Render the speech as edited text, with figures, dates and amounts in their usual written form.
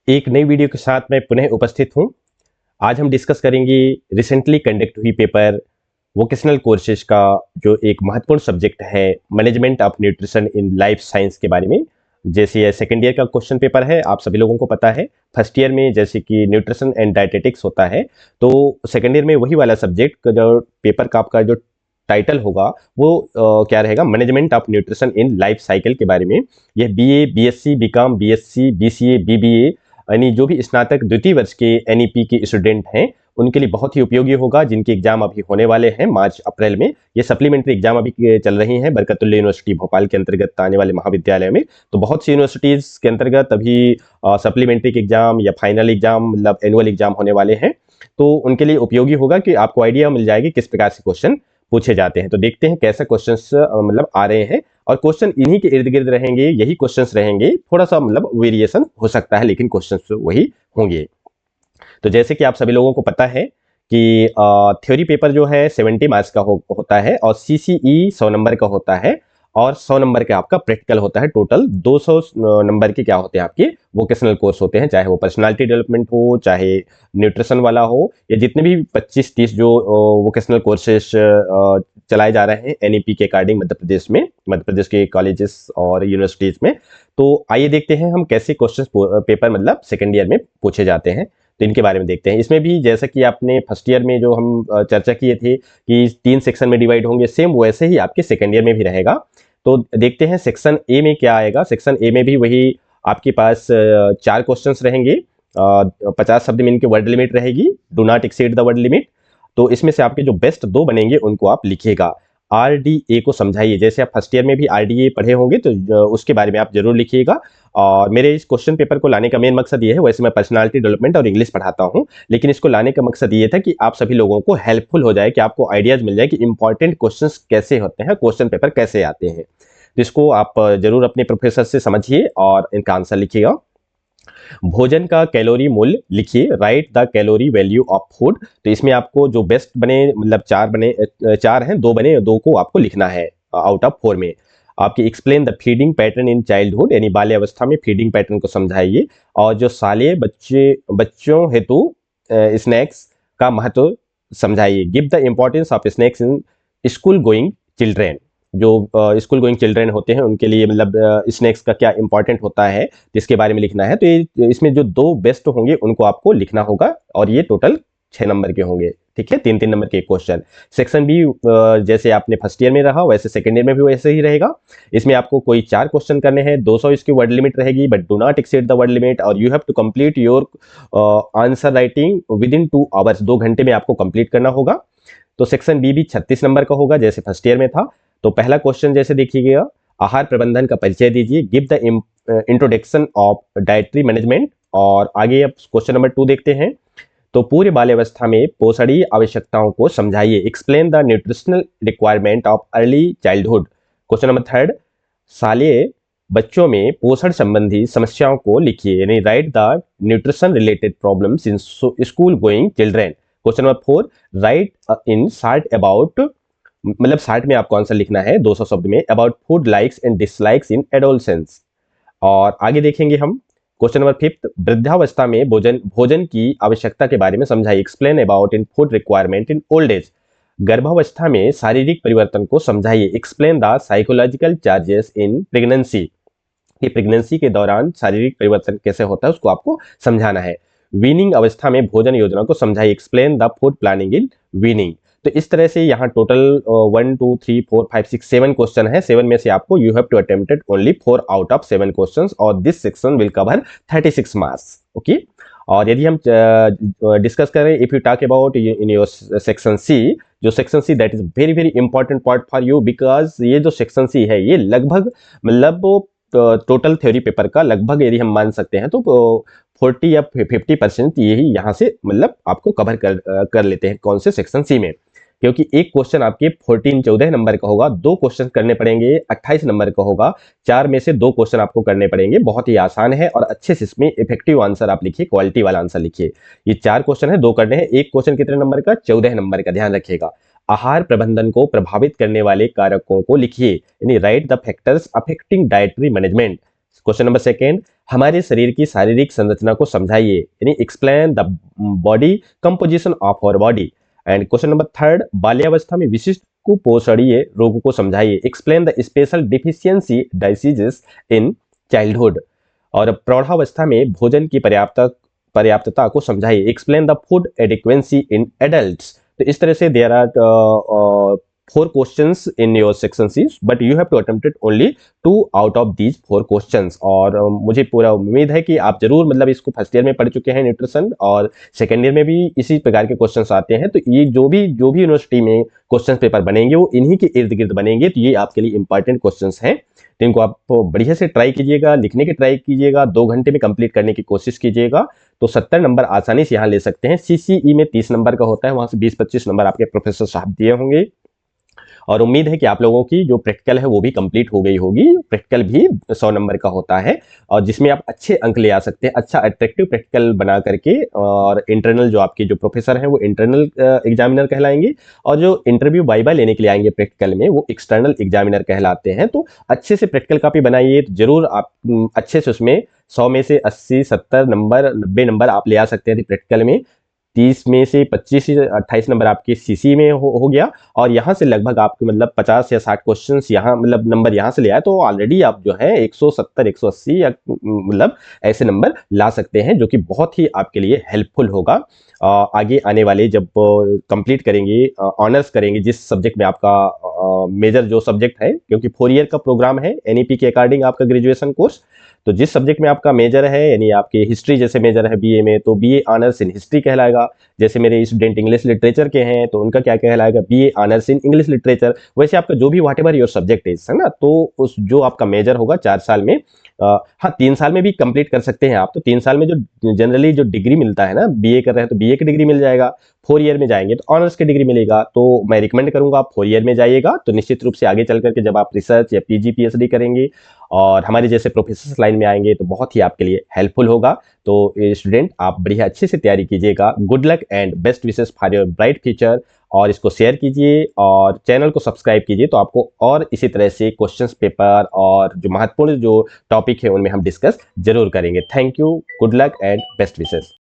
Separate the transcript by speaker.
Speaker 1: एक नई वीडियो के साथ मैं पुनः उपस्थित हूं। आज हम डिस्कस करेंगे रिसेंटली कंडक्ट हुई पेपर वोकेशनल कोर्सेज का जो एक महत्वपूर्ण सब्जेक्ट है management of nutrition in life science के बारे में। जैसे ये सेकेंड ईयर का क्वेश्चन पेपर है, आप सभी लोगों को पता है। फर्स्ट ईयर में जैसे कि न्यूट्रिशन एंड डाइटेटिक्स होता है, तो सेकेंड ईयर में वही वाला सब्जेक्ट का जो पेपर का आपका जो टाइटल होगा वो क्या रहेगा, management of nutrition in life cycle के बारे में। यह BA, BSc, BCom, BSc, BCA, BBA यानी जो भी स्नातक द्वितीय वर्ष के एनईपी के स्टूडेंट हैं उनके लिए बहुत ही उपयोगी होगा, जिनके एग्जाम अभी होने वाले हैं मार्च अप्रैल में। ये सप्लीमेंट्री एग्जाम अभी चल रही हैं बरकतुल्लाह यूनिवर्सिटी भोपाल के अंतर्गत आने वाले महाविद्यालय में। तो बहुत सी यूनिवर्सिटीज के अंतर्गत अभी सप्लीमेंट्री के एग्जाम या फाइनल एग्जाम मतलब एनुअल एग्जाम होने वाले हैं, तो उनके लिए उपयोगी होगा कि आपको आइडिया मिल जाएगी किस प्रकार से क्वेश्चन पूछे जाते हैं। तो देखते हैं कैसे क्वेश्चंस मतलब आ रहे हैं, और क्वेश्चन इन्हीं के इर्द गिर्द रहेंगे, यही क्वेश्चंस रहेंगे। थोड़ा सा मतलब वेरिएशन हो सकता है लेकिन क्वेश्चंस वही होंगे। तो जैसे कि आप सभी लोगों को पता है कि थ्योरी पेपर जो है 70 मार्क्स का होता है, और सीसीई 100 नंबर का होता है, और 100 नंबर का आपका प्रैक्टिकल होता है। टोटल 200 नंबर के क्या होते हैं आपके वोकेशनल कोर्स होते हैं, चाहे वो पर्सनालिटी डेवलपमेंट हो, चाहे न्यूट्रिशन वाला हो, या जितने भी 25-30 जो वोकेशनल कोर्सेज चलाए जा रहे हैं एनईपी के अकॉर्डिंग मध्य प्रदेश के कॉलेजेस और यूनिवर्सिटीज में। तो आइए देखते हैं हम कैसे क्वेश्चन पेपर मतलब सेकेंड ईयर में पूछे जाते हैं, तो इनके बारे में देखते हैं। इसमें भी जैसा कि आपने फर्स्ट ईयर में जो हम चर्चा किए थे कि 3 सेक्शन में डिवाइड होंगे, सेम वैसे ही आपके सेकेंड ईयर में भी रहेगा। तो देखते हैं सेक्शन ए में क्या आएगा। सेक्शन ए में भी वही आपके पास 4 क्वेश्चंस रहेंगे। 50 शब्द में इनकी वर्ड लिमिट रहेगी, do not exceed the word limit. तो इसमें से आपके जो बेस्ट 2 बनेंगे उनको आप लिखिएगा। आरडीए को समझाइए, जैसे आप फर्स्ट ईयर में भी आरडीए पढ़े होंगे तो उसके बारे में आप जरूर लिखिएगा। और मेरे इस क्वेश्चन पेपर को लाने का मेन मकसद ये है, वैसे मैं पर्सनालिटी डेवलपमेंट और इंग्लिश पढ़ाता हूं, लेकिन इसको लाने का मकसद ये था कि आप सभी लोगों को हेल्पफुल हो जाए, कि आपको आइडियाज मिल जाए कि इंपॉर्टेंट क्वेश्चंस कैसे होते हैं, क्वेश्चन पेपर कैसे आते हैं। तो इसको आप जरूर अपने प्रोफेसर से समझिए और इनका आंसर लिखिएगा। भोजन का कैलोरी मूल्य लिखिए, right the calorie value of food. तो इसमें आपको जो बेस्ट बने मतलब 4 हैं, 2 बने, 2 को आपको लिखना है आउट ऑफ 4 में। आपकी explain the feeding pattern in childhood, यानी बाल्यावस्था में फीडिंग पैटर्न को समझाइए। और जो साले बच्चों हेतु स्नैक्स का महत्व समझाइए। Give the importance of snacks in school going children. जो स्कूल गोइंग चिल्ड्रेन होते हैं उनके लिए मतलब स्नैक्स का क्या इंपॉर्टेंट होता है, इसके बारे में लिखना है। तो ये इसमें जो 2 बेस्ट होंगे उनको आपको लिखना होगा, और ये टोटल 6 नंबर के होंगे। ठीक है, 3-3 नंबर के क्वेश्चन। सेक्शन बी जैसे आपने फर्स्ट ईयर में रहा वैसे सेकंड ईयर में भी वैसे ही रहेगा। इसमें आपको कोई 4 क्वेश्चन करने हैं, 200 इसकी वर्ड लिमिट रहेगी, but do not exceed the word limit, और you have to complete your answer writing within 2 hours. 2 घंटे में आपको कंप्लीट करना होगा। तो सेक्शन बी भी 36 नंबर का होगा जैसे फर्स्ट ईयर में था। तो पहला क्वेश्चन जैसे देखिएगा, आहार प्रबंधन का परिचय दीजिए। Give the introduction of dietary management. और आगे अब क्वेश्चन नंबर 2 देखते हैं। तो पूरे बाल्यावस्था में पोषणीय आवश्यकताओं को समझाइए। Explain the nutritional requirement of early childhood. Question number 3, शालेय बच्चों में पोषण संबंधी समस्याओं को लिखिए, यानी write the nutrition related problems in school going children. Question number 4, right in short about, मतलब 60 में आपको आंसर लिखना है 200 शब्द में, about food likes and dislikes in adolescence. और आगे देखेंगे हम क्वेश्चन नंबर 5, वृद्धावस्था में भोजन की आवश्यकता के बारे में समझाइए। Explain about in food requirement in old age. गर्भावस्था में शारीरिक परिवर्तन को समझाइए। Explain the psychological charges in pregnancy. कि प्रेगनेंसी के दौरान शारीरिक परिवर्तन कैसे होता है उसको आपको समझाना है। वीनिंग अवस्था में भोजन योजना को समझाइए। Explain the food planning in weaning. तो इस तरह से यहाँ टोटल 1 2 3 4 5 6 7 क्वेश्चन है। 7 में से आपको you have to attempted only 4 out of 7 questions, और this section will cover 36 marks. Okay. और यदि हम डिस्कस करें, if you talk about in your section C, जो section C that is very very important part for you, because ये जो section सी है ये लगभग मतलब टोटल थ्योरी पेपर का लगभग यदि हम मान सकते हैं तो 40 या 50% यही यहाँ से मतलब आपको कवर कर लेते हैं। कौन से सेक्शन सी में, क्योंकि एक क्वेश्चन आपके 14 नंबर का होगा, 2 क्वेश्चन करने पड़ेंगे 28 नंबर का होगा, 4 में से 2 क्वेश्चन आपको करने पड़ेंगे। बहुत ही आसान है, और अच्छे से इसमें इफेक्टिव आंसर आप लिखिए, क्वालिटी वाला आंसर लिखिए। ये 4 क्वेश्चन है, 2 करने हैं। एक क्वेश्चन कितने नंबर का, 14 नंबर का, ध्यान रखिएगा। आहार प्रबंधन को प्रभावित करने वाले कारकों को लिखिए, यानी write the factors affecting dietary management. Question number second, हमारे शरीर की शारीरिक संरचना को समझाइए, यानी explain the body composition of our body. And question number third, बाल्यावस्था में विशिष्ट कुपोषणीय रोगों को समझाइए, explain the special deficiency diseases in childhood. और प्रौढ़ावस्था में भोजन की पर्याप्तता को समझाइए, explain the food adequacy in adults. तो इस तरह से there are 4 questions in your section C, but you have to attempt it only 2 out of these 4 questions। और मुझे पूरा उम्मीद है कि आप जरूर मतलब इसको फर्स्ट ईयर में पढ़ चुके हैं न्यूट्रिशन, और सेकेंड ईयर में भी इसी प्रकार के क्वेश्चंस आते हैं। तो ये जो भी यूनिवर्सिटी में क्वेश्चन पेपर बनेंगे वो इन्हीं के इर्द गिर्द बनेंगे। तो ये आपके लिए इंपॉर्टेंट क्वेश्चंस हैं, तो इनको आप बढ़िया से ट्राई कीजिएगा, लिखने की ट्राई कीजिएगा, 2 घंटे में कंप्लीट करने की कोशिश कीजिएगा। तो 70 नंबर आसानी से यहाँ ले सकते हैं। सीसीई में 30 नंबर का होता है, वहां से 20-25 नंबर आपके प्रोफेसर साहब दिए होंगे। और उम्मीद है कि आप लोगों की जो प्रैक्टिकल है वो भी कंप्लीट हो गई होगी। प्रैक्टिकल भी 100 नंबर का होता है, और जिसमें आप अच्छे अंक ले आ सकते हैं, अच्छा अट्रैक्टिव प्रैक्टिकल बना करके। और इंटरनल जो आपके जो प्रोफेसर हैं वो इंटरनल एग्जामिनर कहलाएंगे, और जो इंटरव्यू वाइवा लेने के लिए आएंगे प्रैक्टिकल में वो एक्सटर्नल एग्जामिनर कहलाते हैं। तो अच्छे से प्रैक्टिकल कॉपी बनाइए, तो जरूर आप अच्छे से उसमें 100 में से 80, 70 नंबर, 90 नंबर आप ले आ सकते हैं प्रैक्टिकल में। 30 में से 25 से 28 नंबर आपके सीसी में हो गया, और यहाँ से लगभग आपके मतलब 50 या 60 क्वेश्चंस यहाँ मतलब नंबर यहाँ से ले आए, तो ऑलरेडी आप जो है 170, 180 या मतलब ऐसे नंबर ला सकते हैं, जो कि बहुत ही आपके लिए हेल्पफुल होगा। आगे आने वाले जब कंप्लीट करेंगे, ऑनर्स करेंगे, जिस सब्जेक्ट में आपका मेजर जो सब्जेक्ट है, क्योंकि 4 ईयर का प्रोग्राम है एनईपी के अकॉर्डिंग आपका ग्रेजुएशन कोर्स, तो जिस सब्जेक्ट में आपका मेजर है, यानी आपके हिस्ट्री जैसे मेजर है बीए में, तो बीए ऑनर्स इन हिस्ट्री कहलाएगा। जैसे मेरे स्टूडेंट इंग्लिश लिटरेचर के हैं तो उनका क्या कहलाएगा, BA honours in English literature. वैसे आपका जो भी what ever your subject is, है ना, तो उस जो आपका मेजर होगा 4 साल में, हाँ 3 साल में भी कंप्लीट कर सकते हैं आप। तो 3 साल में जो जनरली जो डिग्री मिलता है ना, बीए कर रहे हैं तो बीए की डिग्री मिल जाएगा, 4 ईयर में जाएंगे तो ऑनर्स की डिग्री मिलेगा। तो मैं रिकमेंड करूंगा आप 4 ईयर में जाइएगा, तो निश्चित रूप से आगे चल करके जब आप रिसर्च या पीजी पीएचडी करेंगे और हमारे जैसे प्रोफेसर लाइन में आएंगे तो बहुत ही आपके लिए हेल्पफुल होगा। तो स्टूडेंट आप बढ़िया अच्छे से तैयारी कीजिएगा। Good luck and best wishes for your bright future. और इसको शेयर कीजिए और चैनल को सब्सक्राइब कीजिए, तो आपको और इसी तरह से क्वेश्चंस पेपर और जो महत्वपूर्ण जो टॉपिक है उनमें हम डिस्कस जरूर करेंगे। Thank you, good luck and best wishes.